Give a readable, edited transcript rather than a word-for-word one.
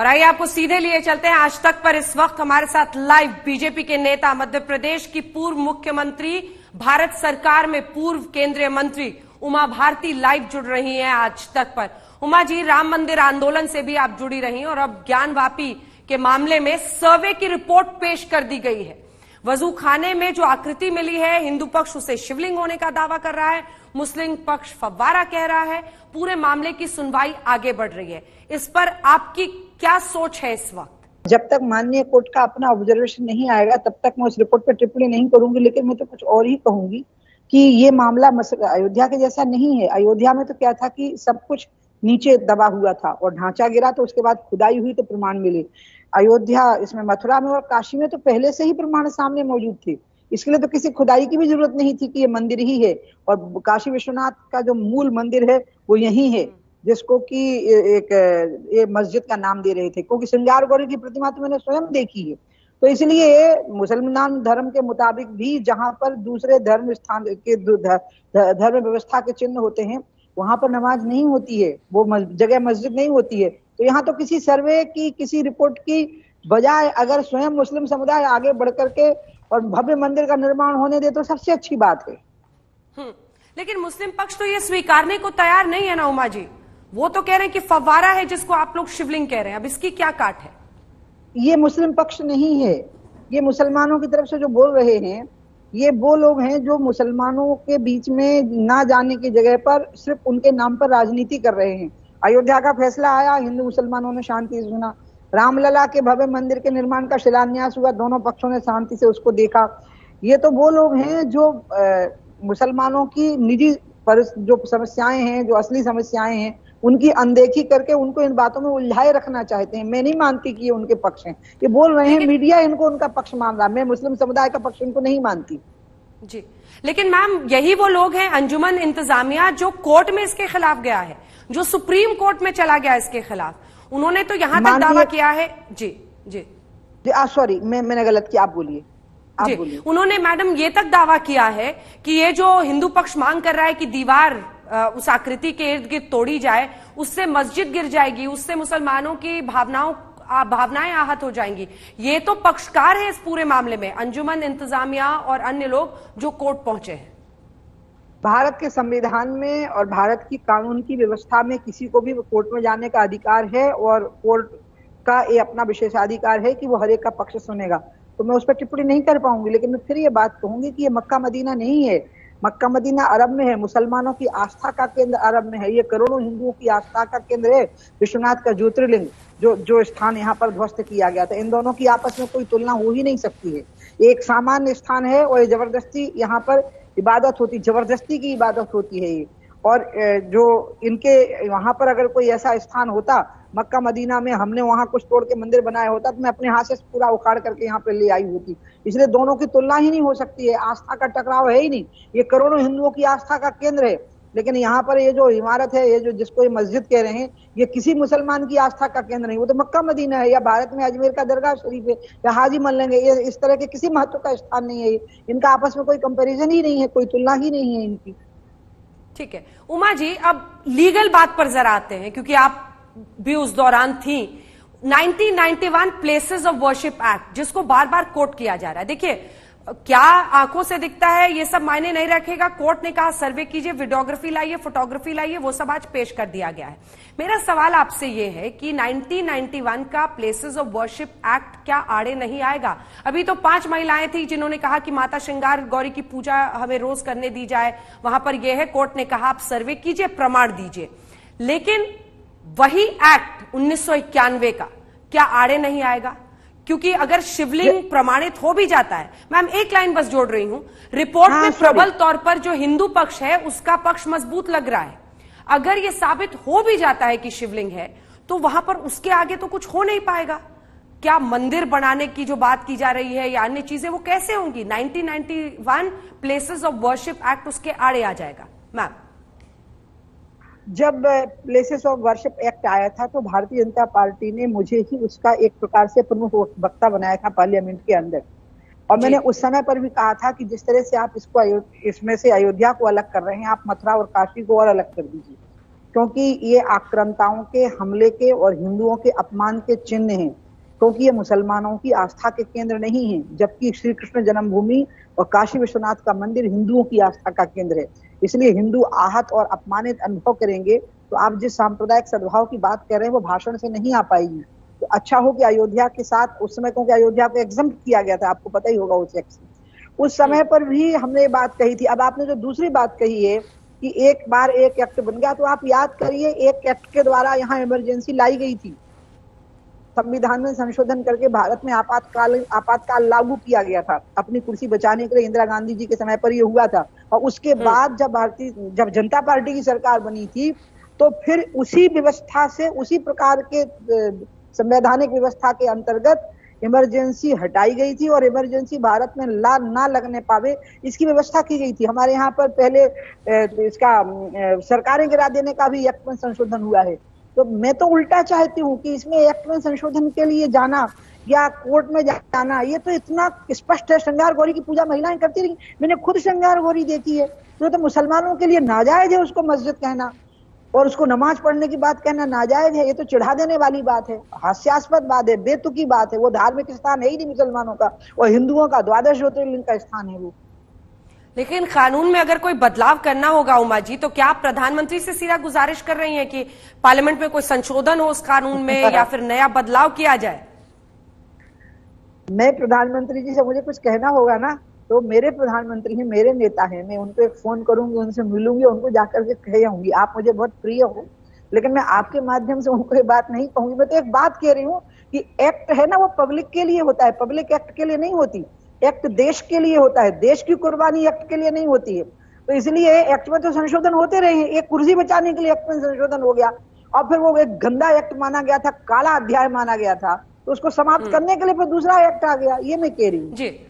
और आइए आपको सीधे लिए चलते हैं आज तक पर। इस वक्त हमारे साथ लाइव बीजेपी के नेता, मध्य प्रदेश की पूर्व मुख्यमंत्री, भारत सरकार में पूर्व केंद्रीय मंत्री उमा भारती लाइव जुड़ रही हैं आज तक पर। उमा जी, राम मंदिर आंदोलन से भी आप जुड़ी रही और अब ज्ञानवापी के मामले में सर्वे की रिपोर्ट पेश कर दी गई है। वजू खाने में जो आकृति मिली है, हिंदू पक्ष उसे शिवलिंग होने का दावा कर रहा है, मुस्लिम पक्ष फव्वारा कह रहा है। पूरे मामले की सुनवाई आगे बढ़ रही है। इस पर आपकी क्या सोच है इस वक्त? जब तक माननीय कोर्ट का अपना ऑब्जर्वेशन नहीं आएगा तब तक मैं उस रिपोर्ट पर टिप्पणी नहीं करूंगी, लेकिन मैं तो कुछ और ही कहूंगी कि ये मामला अयोध्या के जैसा नहीं है। अयोध्या में तो क्या था कि सब कुछ नीचे दबा हुआ था और ढांचा गिरा तो उसके बाद खुदाई हुई तो प्रमाण मिले। अयोध्या, इसमें मथुरा में और काशी में तो पहले से ही प्रमाण सामने मौजूद थे, इसके लिए तो किसी खुदाई की भी जरूरत नहीं थी कि ये मंदिर ही है। और काशी विश्वनाथ का जो मूल मंदिर है वो यही है, जिसको कि एक मस्जिद का नाम दे रहे थे, क्योंकि श्रृंगार गौरी की प्रतिमा तो मैंने स्वयं देखी है। तो इसलिए मुसलमान धर्म के मुताबिक भी जहां पर दूसरे धर्म स्थान के धर्म व्यवस्था के चिन्ह होते हैं वहां पर नमाज नहीं होती है, वो जगह मस्जिद नहीं होती है। तो यहाँ तो किसी सर्वे की, किसी रिपोर्ट की बजाय अगर स्वयं मुस्लिम समुदाय आगे बढ़ करके और भव्य मंदिर का निर्माण होने दे तो सबसे अच्छी बात है। लेकिन मुस्लिम पक्ष तो ये स्वीकारने को तैयार नहीं है ना उमा जी। वो तो कह रहे हैं कि फव्वारा है जिसको आप लोग शिवलिंग कह रहे हैं। अब इसकी क्या काट है? ये मुस्लिम पक्ष नहीं है, ये मुसलमानों की तरफ से जो बोल रहे हैं ये वो लोग हैं जो मुसलमानों के बीच में ना जाने की जगह पर सिर्फ उनके नाम पर राजनीति कर रहे हैं। अयोध्या का फैसला आया, हिंदू मुसलमानों ने शांति से सुना। रामलला के भव्य मंदिर के निर्माण का शिलान्यास हुआ, दोनों पक्षों ने शांति से उसको देखा। ये तो वो लोग हैं जो मुसलमानों की निजी जो समस्याएं हैं, जो असली समस्याएं हैं, उनकी अनदेखी करके उनको इन बातों में उलझाए रखना चाहते हैं। मैं नहीं मानती कि ये उनके पक्ष हैं, ये बोल रहे हैं, मीडिया इनको उनका पक्ष मान रहा है। मैं मुस्लिम समुदाय का पक्ष इनको नहीं मानती जी। लेकिन मैम, यही वो लोग हैं, अंजुमन इंतजामिया, जो कोर्ट में इसके खिलाफ गया है, जो सुप्रीम कोर्ट में चला गया इसके खिलाफ। उन्होंने तो यहां तक दावा किया है। जी जी जी, सॉरी, मैंने गलत किया, आप बोलिए। उन्होंने मैडम ये तक दावा किया है कि ये जो हिंदू पक्ष मांग कर रहा है कि दीवार उस आकृति के इर्द गिर्द तोड़ी जाए, उससे मस्जिद गिर जाएगी, उससे मुसलमानों की भावनाएं आहत हो जाएंगी। ये तो पक्षकार है इस पूरे मामले में, अंजुमन इंतजामिया और अन्य लोग जो कोर्ट पहुंचे हैं। भारत के संविधान में और भारत की कानून की व्यवस्था में किसी को भी कोर्ट में जाने का अधिकार है और कोर्ट का ये अपना विशेषाधिकार है कि वो हर एक का पक्ष सुनेगा। तो मैं उस पर टिप्पणी नहीं कर पाऊंगी, लेकिन मैं फिर ये बात कहूंगी कि ये मक्का मदीना नहीं है। मक्का मदीना अरब में है, मुसलमानों की आस्था का केंद्र अरब में है। ये करोड़ों हिंदुओं की आस्था का केंद्र है। विश्वनाथ का ज्योतिर्लिंग जो स्थान यहाँ पर ध्वस्त किया गया था, इन दोनों की आपस में कोई तुलना हो ही नहीं सकती है। एक सामान्य स्थान है और जबरदस्ती यहाँ पर इबादत होती, जबरदस्ती की इबादत होती है ये। और जो इनके वहां पर अगर कोई ऐसा स्थान होता मक्का मदीना में, हमने वहां कुछ तोड़ के मंदिर बनाया होता तो मैं अपने हाथ से पूरा उखाड़ करके यहाँ पे ले आई होती। इसलिए दोनों की तुलना ही नहीं हो सकती है, आस्था का टकराव है ही नहीं। ये करोड़ों हिंदुओं की आस्था का केंद्र है, लेकिन यहाँ पर ये जो इमारत है, ये जो जिसको ये मस्जिद कह रहे हैं, ये किसी मुसलमान की आस्था का केंद्र नहीं। वो तो मक्का मदीना है, या भारत में अजमेर का दरगाह शरीफ है, या हाजी मल्लेंगे, ये इस तरह के किसी महत्व का स्थान नहीं है। इनका आपस में कोई कंपेरिजन ही नहीं है, कोई तुलना ही नहीं है इनकी। ठीक है उमा जी, अब लीगल बात पर जरा आते हैं, क्योंकि आप भी उस दौरान थी। 1991 प्लेसेस ऑफ वर्शिप एक्ट, जिसको बार बार कोट किया जा रहा है। देखिए, क्या आंखों से दिखता है ये सब मायने नहीं रखेगा। कोर्ट ने कहा सर्वे कीजिए, वीडियोग्राफी लाइए, फोटोग्राफी लाइए, वो सब आज पेश कर दिया गया है। मेरा सवाल आपसे ये है कि 1991 का प्लेसेस ऑफ वर्शिप एक्ट क्या आड़े नहीं आएगा? अभी तो 5 महिलाएं थी जिन्होंने कहा कि माता श्रृंगार गौरी की पूजा हमें रोज करने दी जाए। वहां पर यह है, कोर्ट ने कहा आप सर्वे कीजिए, प्रमाण दीजिए। लेकिन वही एक्ट 1991 का क्या आड़े नहीं आएगा? क्योंकि अगर शिवलिंग प्रमाणित हो भी जाता है, मैम एक लाइन बस जोड़ रही हूं, रिपोर्ट में प्रबल तौर पर जो हिंदू पक्ष है उसका पक्ष मजबूत लग रहा है। अगर यह साबित हो भी जाता है कि शिवलिंग है, तो वहां पर उसके आगे तो कुछ हो नहीं पाएगा। क्या मंदिर बनाने की जो बात की जा रही है या अन्य चीजें, वो कैसे होंगी? 1991 प्लेसेस ऑफ वर्शिप एक्ट उसके आड़े आ जाएगा। मैम, जब प्लेसेस ऑफ वर्शिप एक्ट आया था तो भारतीय जनता पार्टी ने मुझे ही उसका एक प्रकार से प्रमुख वक्ता बनाया था पार्लियामेंट के अंदर। और मैंने उस समय पर भी कहा था कि जिस तरह से आप इसमें से अयोध्या को अलग कर रहे हैं, आप मथुरा और काशी को और अलग कर दीजिए। क्योंकि ये आक्रांताओं के हमले के और हिंदुओं के अपमान के चिन्ह हैं, क्योंकि ये मुसलमानों की आस्था के केंद्र नहीं है, जबकि श्री कृष्ण जन्मभूमि और काशी विश्वनाथ का मंदिर हिंदुओं की आस्था का केंद्र है। इसलिए हिंदू आहत और अपमानित अनुभव करेंगे तो आप जिस सांप्रदायिक सद्भाव की बात कर रहे हैं वो भाषण से नहीं आ पाएगी। तो अच्छा हो कि अयोध्या के साथ उस समय, क्योंकि अयोध्या को एग्जम्प्ट किया गया था, आपको पता ही होगा उस एक्ट से, उस समय पर भी हमने ये बात कही थी। अब आपने जो दूसरी बात कही है कि एक बार एक एक्ट बन गया, तो आप याद करिए एक एक्ट के द्वारा यहाँ इमरजेंसी लाई गई थी, संविधान में संशोधन करके भारत में आपातकाल लागू किया गया था अपनी कुर्सी बचाने के लिए। इंदिरा गांधी जी के समय पर यह हुआ था, और उसके बाद जब जनता पार्टी की सरकार बनी थी तो फिर उसी व्यवस्था से, उसी प्रकार के संवैधानिक व्यवस्था के अंतर्गत इमरजेंसी हटाई गई थी और इमरजेंसी भारत में ना लगने पावे इसकी व्यवस्था की गई थी। हमारे यहाँ पर पहले इसका सरकारें गिरा देने का भी एक्ट में संशोधन हुआ है। तो मैं तो उल्टा चाहती हूँ कि इसमें एक्ट में संशोधन के लिए जाना या कोर्ट में जाना, ये तो इतना स्पष्ट है। श्रृंगार गौरी की पूजा महिलाएं करती रही, मैंने खुद श्रृंगार गौरी देखी है। तो मुसलमानों के लिए नाजायज है उसको मस्जिद कहना और उसको नमाज पढ़ने की बात कहना नाजायज है। ये तो चिढ़ा देने वाली बात है, हास्यास्पद बात है, बेतुकी बात है। वो धार्मिक स्थान है ही नहीं मुसलमानों का, और हिंदुओं का द्वादश ज्योतिर्लिंग का स्थान है वो। लेकिन कानून में अगर कोई बदलाव करना होगा उमा जी, तो क्या आप प्रधानमंत्री से सीधा गुजारिश कर रही हैं कि पार्लियामेंट में कोई संशोधन हो उस कानून में या फिर नया बदलाव किया जाए? मैं प्रधानमंत्री जी से मुझे कुछ कहना होगा ना, तो मेरे प्रधानमंत्री हैं, मेरे नेता हैं, मैं उनको एक फोन करूंगी, उनसे मिलूंगी, उनको जाकर के कह आऊंगी आप मुझे बहुत प्रिय हो। लेकिन मैं आपके माध्यम से उनको ये बात नहीं कहूंगी। मैं तो एक बात कह रही हूँ कि एक्ट है ना वो पब्लिक के लिए होता है, पब्लिक एक्ट के लिए नहीं होती। एक्ट देश के लिए होता है, देश की कुर्बानी एक्ट के लिए नहीं होती है। तो इसलिए एक्ट में तो संशोधन होते रहे हैं। एक कुर्सी बचाने के लिए एक्ट में संशोधन हो गया और फिर वो एक गंदा एक्ट माना गया था, काला अध्याय माना गया था, तो उसको समाप्त करने के लिए फिर दूसरा एक्ट आ गया। ये मैं कह रही हूँ। जी।